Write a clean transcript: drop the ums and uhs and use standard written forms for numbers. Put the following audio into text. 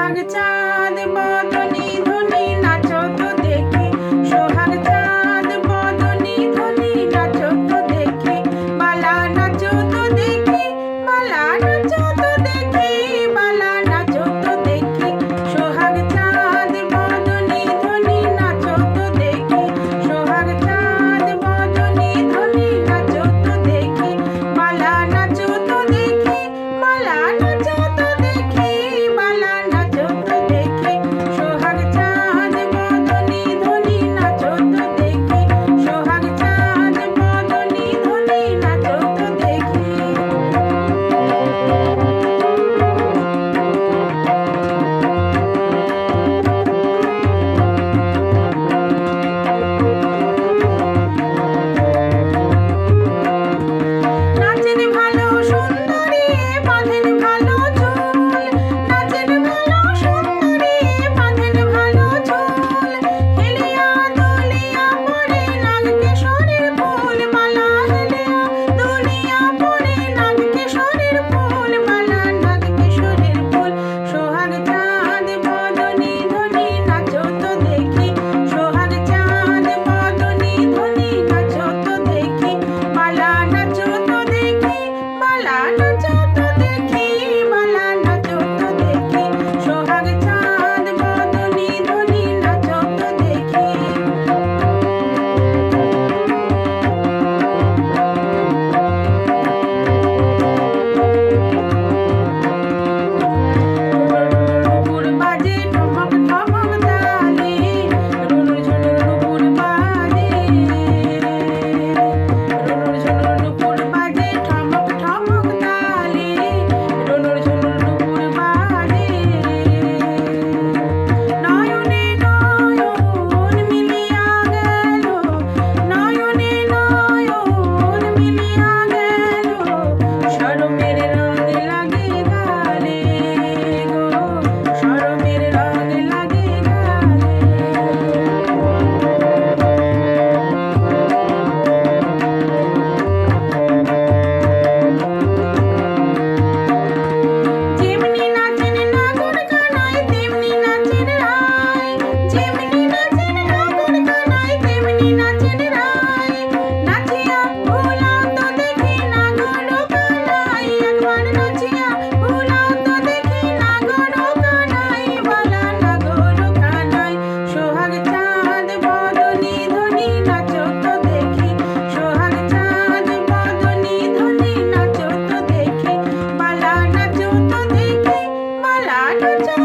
সোহাগ চাঁদ বদনি ধনি নাচো তো দেখি, সোহাগ চাঁদ বদনি ধনি নাচো তো দেখি, বালা নাচো তো দেখি, বালা নাচো তো দেখি, বালা নাচো তো দেখি, সোহাগ চাঁদ বদনি ধনি নাচো তো দেখি, সোহাগ চাঁদ বদনি ধনি নাচো তো দেখি, বালা নাচো তো দেখি, বালা নাচো তো দেখি, বালা নাচো তো দেখি, সোহাগ চাঁদ বদনি ধনি নাচো তো দেখি, সোহাগ চাঁদ বদনি ধনি নাচো তো দেখি। নাচেন ভালো সুন্দরী বাঁধেন ভালো চুল, নাচেন ভালো সুন্দরী বাঁধেন ভালো চুল, হেলিয়া দুলিয়া পরে নাগ কিশোরের ফুল মালা, হেলিয়া দুলিয়া পরে নাগ কিশোরের ফুল মালা, নাগ কিশোরের ফুল, সোহাগ চাঁদ বদনি ধনি নাচো তো দেখি, সোহাগ চাঁদ বদনি ধনি নাচো তো দেখি, বালা নাচো তো দেখি, বালা নাচো তো দেখি, বালা নাচো তো দেখি, সোহাগ চাঁদ বদনি ধনি নাচো তো দেখি। নুপুর বাজে ঠমক ঠমক তালে, রুনুর ঝুনুর নুপুর বাজে, রুনুর ঝুনুর নুপুর বাজে ঠমক ঠমক তালে, রুনুর ঝুনুর নুপুর বাজে। নয়নে নয়ন মিলিয়া গেল, নয়নে নয়ন মিলিয়া গেল, শরমের রং লাগে গালে গো, শরমের রং লাগে গালে। যেমনি নাচেন নাগর কানাই তেমনি নাচেন রায়, যেমনি নাচেন নাগর কানাই তেমনি নাচেন রায়, নাচিয়া ভুলাও তো দেখি নাগর কানাই, একবার নাচিয়া ভুলাও তো দেখি নাগর কানাই, বালা নাগর কানাই, সোহাগ চাঁদ বদনি ধনি নাচো তো দেখি, সোহাগ চাঁদ বদনি ধনি নাচো তো দেখি, বালা নাচো তো দেখি, বালা নাচো